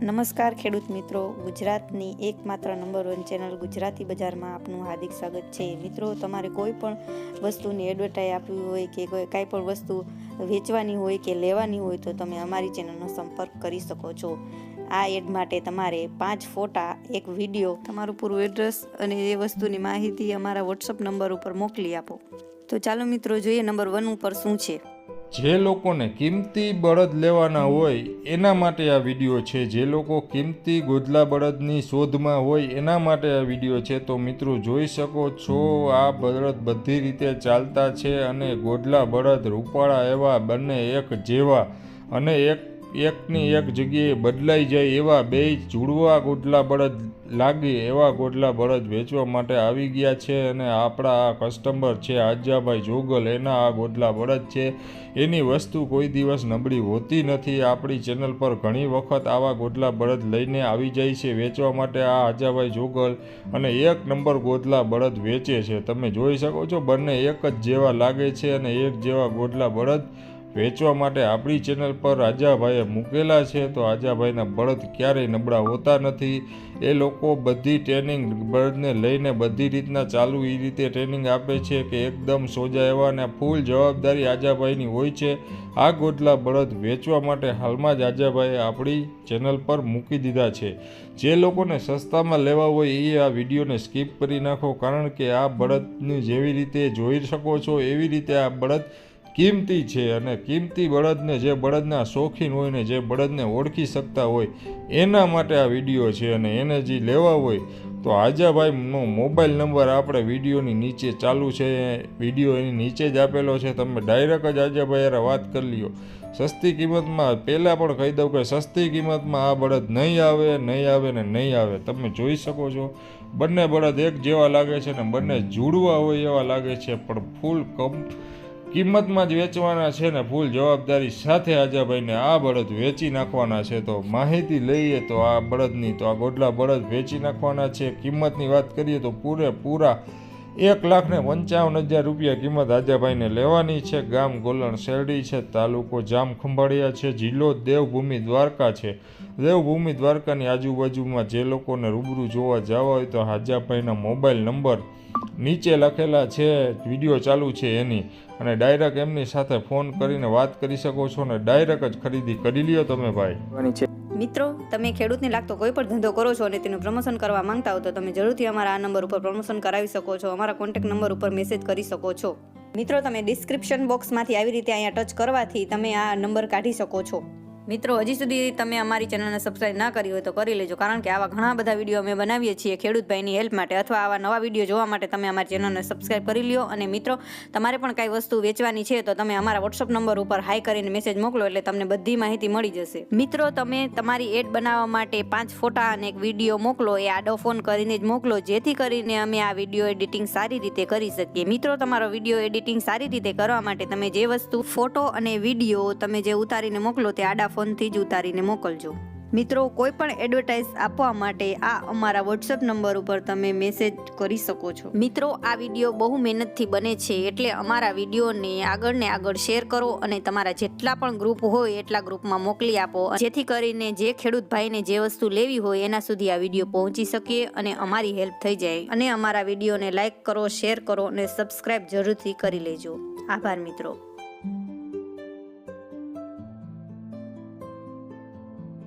નમસ્કાર ખેડૂત મિત્રો, ગુજરાતની એકમાત્ર નંબર 1 ચેનલ ગુજરાતી બજારમાં આપનું હાર્દિક સ્વાગત છે। મિત્રો, તમારે કોઈ પણ વસ્તુની એડવર્ટાઈઝ આપવી હોય કે કાંઈ પણ વસ્તુ વેચવાની હોય કે લેવાની હોય તો તમે અમારી ચેનલનો સંપર્ક કરી શકો છો। આ એડ માટે તમારે 5 ફોટા, એક વિડીયો, તમારું પૂરું એડ્રેસ અને એ વસ્તુની માહિતી અમારા વોટ્સઅપ નંબર ઉપર મોકલી આપો। તો ચાલો મિત્રો, જોઈએ નંબર 1 ઉપર શું છે। જે લોકોને કિંમતી બળદ લેવાના હોય એના માટે આ વિડીયો છે। જે લોકો કિંમતી ગોધલા બળદની શોધમાં હોય એના માટે આ વિડીયો છે। તો મિત્રો જોઈ શકો છો, આ બળદ બધી રીતે ચાલતા છે અને ગોધલા બળદ રૂપાળા એવા બંને એક જેવા અને એકની એક જગ્યાએ બદલાઈ જાય એવા બે જુડવા ગોધલા બળદ લાગે એવા ગોધલા બળદ વેચવા માટે આવી ગયા છે। અને આપણા આ કસ્ટમર છે આજાભાઈ જોગલ, એના આ ગોધલા બળદ છે। એની વસ્તુ કોઈ દિવસ નબળી હોતી નથી। આપણી ચેનલ પર ઘણી વખત આવા ગોધલા બળદ લઈને આવી જાય છે વેચવા માટે આ આજાભાઈ જોગલ, અને 1 નંબર ગોધલા બળદ વેચે છે। તમે જોઈ શકો છો, બંને એક જ જેવા લાગે છે અને એક જેવા ગોધલા બળદ વેચવા માટે આપણી ચેનલ પર આજાભાઈએ મૂકેલા છે। તો આજાભાઈના બળદ ક્યારેય નબળા હોતા નથી। એ લોકો બધી ટ્રેનિંગ બળદને લઈને બધી રીતના ચાલુ એ રીતે ટ્રેનિંગ આપે છે કે એકદમ સોજા એવા, અને ફૂલ જવાબદારી આજાભાઈની હોય છે। આ ગોધલા બળદ વેચવા માટે હાલમાં જ આજાભાઈએ આપણી ચેનલ પર મૂકી દીધા છે। જે લોકોને સસ્તામાં લેવા હોય એ આ વિડીયોને સ્કીપ કરી નાખો, કારણ કે આ બળદની જેવી રીતે જોઈ શકો છો એવી રીતે આ બળદ કિંમતી છે। અને કિંમતી બળદને, જે બળદના શોખીન હોય ને જે બળદને ઓળખી શકતા હોય એના માટે આ વિડીયો છે। અને એને જે લેવા હોય તો આજાભાઈનો મોબાઈલ નંબર આપણે વિડીયોની નીચે ચાલુ છે, વિડીયો એની નીચે જ આપેલો છે। તમે ડાયરેક્ટ જ આજાભાઈ યાર વાત કરી લ્યો। સસ્તી કિંમતમાં, પહેલાં પણ કહી દઉં કે સસ્તી કિંમતમાં આ બળદ નહીં આવે ને નહીં આવે। તમે જોઈ શકો છો, બંને બળદ એક જેવા લાગે છે ને બંને જુડવા હોય એવા લાગે છે, પણ ફૂલ કિંમતમાં જ વેચવાના છે ને ફૂલ જવાબદારી સાથે આજાભાઈને આ બળદ વેચી નાખવાના છે। તો માહિતી લઈએ તો આ બળદની, તો આ ગોધલા બળદ વેચી નાખવાના છે। કિંમતની વાત કરીએ તો પૂરેપૂરા 1,55,000 રૂપિયા કિંમત આજાભાઈને લેવાની છે। ગામ ગોલણ શેરડી છે, તાલુકો જામ ખંભાળિયા છે, જિલ્લો દેવભૂમિ દ્વારકા છે। દેવભૂમિ દ્વારકાની આજુબાજુમાં જે લોકોને રૂબરૂ જોવા જવા હોય તો આજાભાઈના મોબાઈલ નંબર નીચે લખેલા છે, વિડીયો ચાલુ છે એની, અને ડાયરેક્ટ એમની સાથે ફોન કરીને વાત કરી શકો છો ને ડાયરેક્ટ જ ખરીદી કરી લ્યો તમે ભાઈ। મિત્રો, તમે ખેડૂતને લાગતો કોઈ પણ ધંધો કરો છો અને તેનું પ્રમોશન કરવા માંગતા હો તો તમે જરૂરથી અમારા આ નંબર ઉપર પ્રમોશન કરાવી શકો છો। અમારા કોન્ટેક્ટ નંબર ઉપર મેસેજ કરી શકો છો। મિત્રો, તમે ડિસ્ક્રિપ્શન બોક્સમાંથી આવી રીતે અહીંયા ટચ કરવાથી તમે આ નંબર કાઢી શકો છો। મિત્રો, હજી સુધી તમે અમારી ચેનલને સબસ્ક્રાઇબ ના કરી હોય તો કરી લેજો, કારણ કે આવા ઘણા બધા વિડીયો અમે બનાવીએ છીએ ખેડૂતભાઈની હેલ્પ માટે, અથવા આવા નવા વિડીયો જોવા માટે તમે અમારી ચેનલને સબસ્ક્રાઇબ કરી લ્યો। અને મિત્રો, તમારે પણ કાંઈ વસ્તુ વેચવાની છે તો તમે અમારા વોટ્સઅપ નંબર ઉપર હાઈ કરીને મેસેજ મોકલો, એટલે તમને બધી માહિતી મળી જશે। મિત્રો, તમે તમારી એડ બનાવવા માટે 5 ફોટા અને એક વિડીયો મોકલો, એ આડો ફોન કરીને જ મોકલો, જેથી કરીને અમે આ વિડીયો એડિટિંગ સારી રીતે કરી શકીએ। મિત્રો, તમારો વિડીયો એડિટિંગ સારી રીતે કરવા માટે તમે જે વસ્તુ, ફોટો અને વિડીયો તમે જે ઉતારીને મોકલો તે આડા ફોનથી જ ઉતારીને મોકલજો। મિત્રો, કોઈ પણ એડવર્ટાઇઝ આપવા માટે આ અમારા વોટ્સઅપ નંબર ઉપર તમે મેસેજ કરી શકો છો। મિત્રો, આ વિડીયો બહુ મહેનતથી બને છે, એટલે અમારા વિડીયોને આગળ શેર કરો અને તમારા જેટલા પણ ગ્રુપ હોય એટલા ગ્રુપમાં મોકલી આપો, જેથી કરીને જે ખેડૂત ભાઈને જે વસ્તુ લેવી હોય એના સુધી આ વિડીયો પહોંચી શકે અને અમારી હેલ્પ થઈ જાય। અને અમારા વિડીયોને લાઇક કરો, શેર કરો અને સબસ્ક્રાઇબ જરૂરથી કરી લેજો। આભાર મિત્રો।